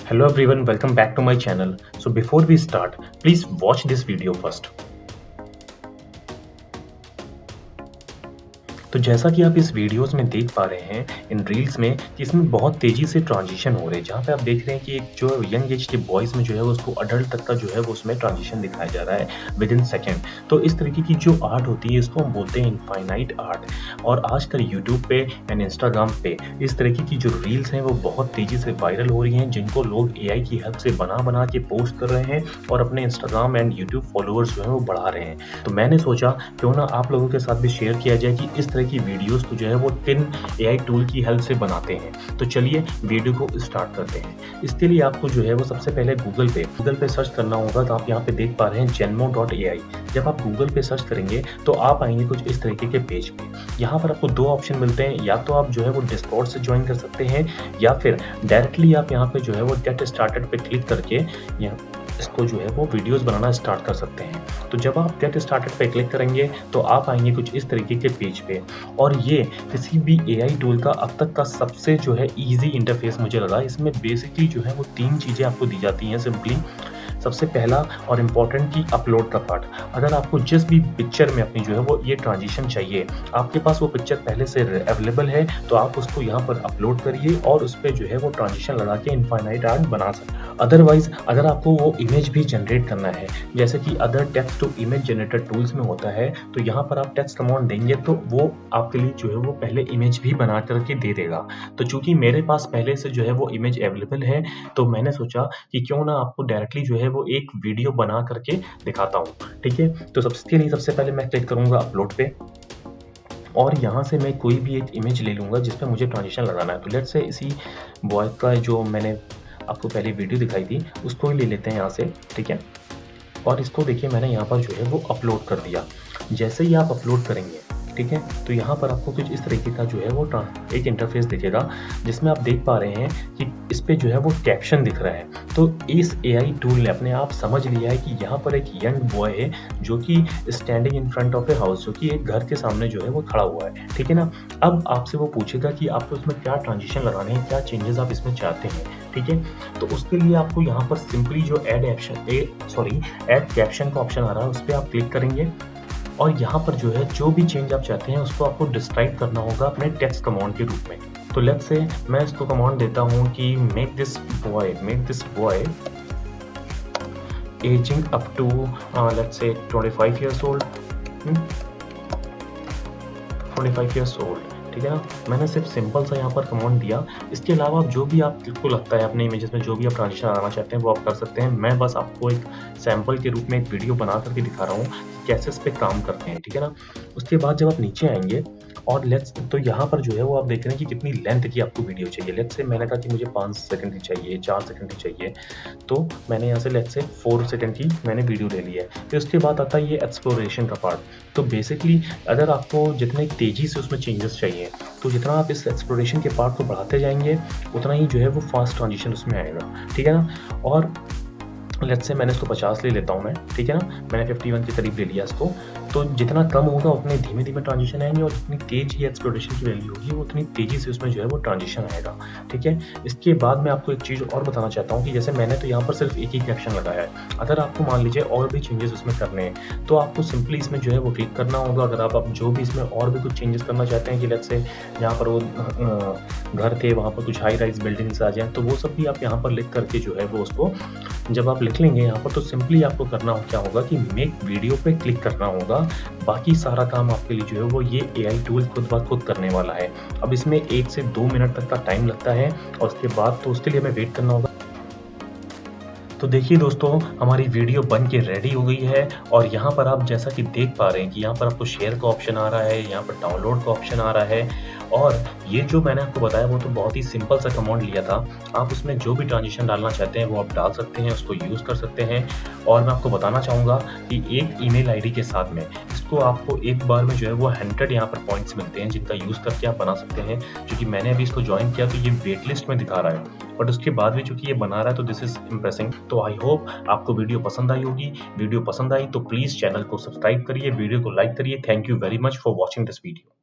Hello everyone, welcome back to my channel. So before we start, please watch this video first. तो जैसा कि आप इस videos में देख पा रहे हैं इन रील्स में कि इसमें बहुत तेजी से ट्रांजिशन हो रहे हैं, जहाँ पे आप देख रहे हैं कि एक जो यंग एज के बॉयज में जो है उसको अडल्ट तक का जो है वो उसमें ट्रांजिशन दिखाया जा रहा है विद इन सेकेंड। तो इस तरीके की जो आर्ट होती है इसको हम बोलते हैं इनफाइनाइट आर्ट। और आजकल यूट्यूब पे एंड इंस्टाग्राम पे इस तरीके की जो रील्स हैं वो बहुत तेजी से वायरल हो रही हैं, जिनको लोग AI की हेल्प से बना के पोस्ट कर रहे हैं और अपने इंस्टाग्राम एंड यूट्यूब फॉलोअर्स जो है वो बढ़ा रहे हैं। तो मैंने सोचा क्यों ना आप लोगों के साथ भी शेयर किया जाए कि इस तरह की वीडियोस को जो है वो 10 AI टूल की हेल्प से बनाते हैं। तो चलिए वीडियो को स्टार्ट करते हैं। इसके लिए आपको जो है वो सबसे पहले गूगल पे सर्च करना होगा। तो आप यहाँ पे देख पा रहे हैं genmo.ai। जब आप गूगल पे सर्च करेंगे तो आप आएंगे कुछ इस तरीके के पेज पे। यहाँ पर आपको दो ऑप्शन मिलते हैं, या तो आप जो है वो डिस्कॉर्ड से ज्वाइन कर सकते हैं या फिर डायरेक्टली आप यहाँ पे जो है वो गेट स्टार्टेड पे क्लिक करके इसको जो है वो वीडियोस बनाना स्टार्ट कर सकते हैं। तो जब आप गेट स्टार्टेड पे क्लिक करेंगे तो आप आएंगे कुछ इस तरीके के पेज पे, और ये किसी भी AI टूल का अब तक का सबसे जो है इजी इंटरफेस मुझे लगा। इसमें बेसिकली जो है वो 3 चीज़ें आपको दी जाती हैं सिंपली। सबसे पहला और इम्पॉर्टेंट की अपलोड का पार्ट। अगर आपको जिस भी पिक्चर में अपनी जो है वो ये ट्रांजिशन चाहिए, आपके पास वो पिक्चर पहले से अवेलेबल है, तो आप उसको यहाँ पर अपलोड करिए और उस पर जो है वो ट्रांजिशन लगा के इनफाइनाइट आर्ट बना सकते हैं। अदरवाइज अगर आपको वो इमेज भी जनरेट करना है, जैसे कि other text to image generator tools में होता है, तो यहाँ पर आप टेक्स्ट कमांड देंगे तो वो आपके लिए जो है वो पहले इमेज भी बना करके दे देगा। तो चूंकि मेरे पास पहले से जो है वो इमेज अवेलेबल है, तो मैंने सोचा कि क्यों ना आपको डायरेक्टली जो है वो एक वीडियो बना करके दिखाता हूँ। ठीक है, तो सबसे पहले मैं क्लिक करूंगा अपलोड पे, और यहाँ से मैं कोई भी एक इमेज ले लूंगा जिस पे मुझे ट्रांजिशन लगाना है। तो लेट्स से इसी बॉय का जो मैंने आपको पहले वीडियो दिखाई थी उसको ही ले लेते हैं यहाँ से। ठीक है, और इसको देखिए मैंने यहाँ पर जो है वो अपलोड कर दिया। जैसे ही आप अपलोड करेंगे, ठीक है, तो यहाँ पर आपको कुछ इस तरीके का जो है वो एक इंटरफेस दिखेगा, जिसमें आप देख पा रहे हैं कि इस पे जो है वो कैप्शन दिख रहा है। तो इस AI टूल ने अपने आप समझ लिया है कि यहाँ पर एक यंग बॉय है जो कि standing in front of a house, जो कि एक घर के सामने जो है वो खड़ा हुआ है। ठीक है ना, अब आपसे वो पूछेगा कि आपको इसमें क्या ट्रांजिशन लगाने हैं, क्या चेंजेस आप इसमें चाहते हैं। ठीक है, तो उसके लिए आपको यहाँ पर सिंपली जो ऐड कैप्शन का ऑप्शन आ रहा है उस पर आप क्लिक करेंगे, और यहाँ पर जो है जो भी चेंज आप चाहते हैं उसको आपको डिस्क्राइब करना होगा अपने टेक्स्ट कमांड के रूप में। तो लेट्स से मैं इसको कमांड देता हूँ कि make this boy ageing up to let's say 25 years old। 25 years old, ठीक है ना। मैंने सिर्फ सिंपल सा यहाँ पर कमांड दिया। इसके अलावा जो भी आपको लगता है अपने इमेजेस में जो भी आप ट्रांजिशन आना चाहते हैं वो आप कर सकते हैं। मैं बस आपको एक सैंपल के रूप में एक वीडियो बना करके दिखा रहा हूँ कि कैसे इस पे काम करते हैं। ठीक है ना, उसके बाद जब आप नीचे आएंगे और तो यहाँ पर जो है वो आप देख रहे हैं कि कितनी लेंथ की आपको वीडियो चाहिए। लेट्स से मैंने कहा कि मुझे 5 सेकंड की चाहिए, 4 सेकंड की चाहिए, तो मैंने यहाँ से लेट्स से 4 सेकंड की मैंने वीडियो ले ली है। फिर उसके बाद आता है ये एक्सप्लोरेशन का पार्ट। तो बेसिकली अगर आपको जितने तेजी से उसमें चेंजेस चाहिए, तो जितना आप इस एक्सप्लोरेशन के पार्ट को बढ़ाते जाएंगे उतना ही जो है वो फास्ट ट्रांजिशन उसमें आएगा। ठीक है ना, और लेट्स से मैंने इसको 50 ले लेता हूँ मैं। ठीक है ना, मैंने 51 के करीब ले लिया इसको। तो जितना कम होगा उतने धीमे धीमे ट्रांजिशन आएंगे, और जितनी तेज ये एक्सप्लोरेशन की वैल्यू होगी वो उतनी तेजी से उसमें जो है वो ट्रांजिशन आएगा। ठीक है, इसके बाद मैं आपको एक चीज़ और बताना चाहता हूँ कि जैसे मैंने तो यहाँ पर सिर्फ एक ही कैप्शन लगाया है। अगर आपको मान लीजिए और भी चेंजेस उसमें करने हैं तो आपको सिंपली इसमें जो है वो क्लिक करना होगा। अगर आप जो भी इसमें और भी कुछ चेंजेस करना चाहते हैं कि लेट्स से जहाँ पर वो घर थे वहाँ पर कुछ हाई राइज बिल्डिंग्स आ जाएँ, तो वो सब भी आप यहाँ पर लिख करके जो है वो उसको जब आप लिख लेंगे यहाँ पर, तो सिंपली आपको करना क्या होगा कि मेक वीडियो पे क्लिक करना होगा। बाकी सारा काम आपके लिए जो है वो ये AI टूल खुद ब खुद करने वाला है। अब इसमें 1 से 2 मिनट तक का टाइम लगता है, और उसके बाद तो उसके लिए हमें वेट करना होगा। तो देखिए दोस्तों, हमारी वीडियो बन के रेडी हो गई है, और यहाँ पर आप जैसा कि देख पा रहे हैं कि यहाँ पर आपको शेयर का ऑप्शन आ रहा है, यहाँ पर डाउनलोड का ऑप्शन आ रहा है, और ये जो मैंने आपको बताया वो तो बहुत ही सिंपल सा कमांड लिया था। आप उसमें जो भी ट्रांजिशन डालना चाहते हैं वो आप डाल सकते हैं, उसको यूज़ कर सकते हैं। और मैं आपको बताना चाहूँगा कि एक ईमेल आईडी के साथ में इसको आपको एक बार में जो है वो 100 यहाँ पर पॉइंट्स मिलते हैं, जिनका यूज़ करके आप बना सकते हैं। क्योंकि मैंने अभी इसको ज्वाइन किया तो ये वेट लिस्ट में दिखा रहा है, बट उसके बाद भी चूंकि ये बना रहा है तो दिस इज इम्प्रेसिंग। तो आई होप आपको वीडियो पसंद आई होगी। वीडियो पसंद आई तो प्लीज़ चैनल को सब्सक्राइब करिए, वीडियो को लाइक करिए। Thank you very much for watching this video.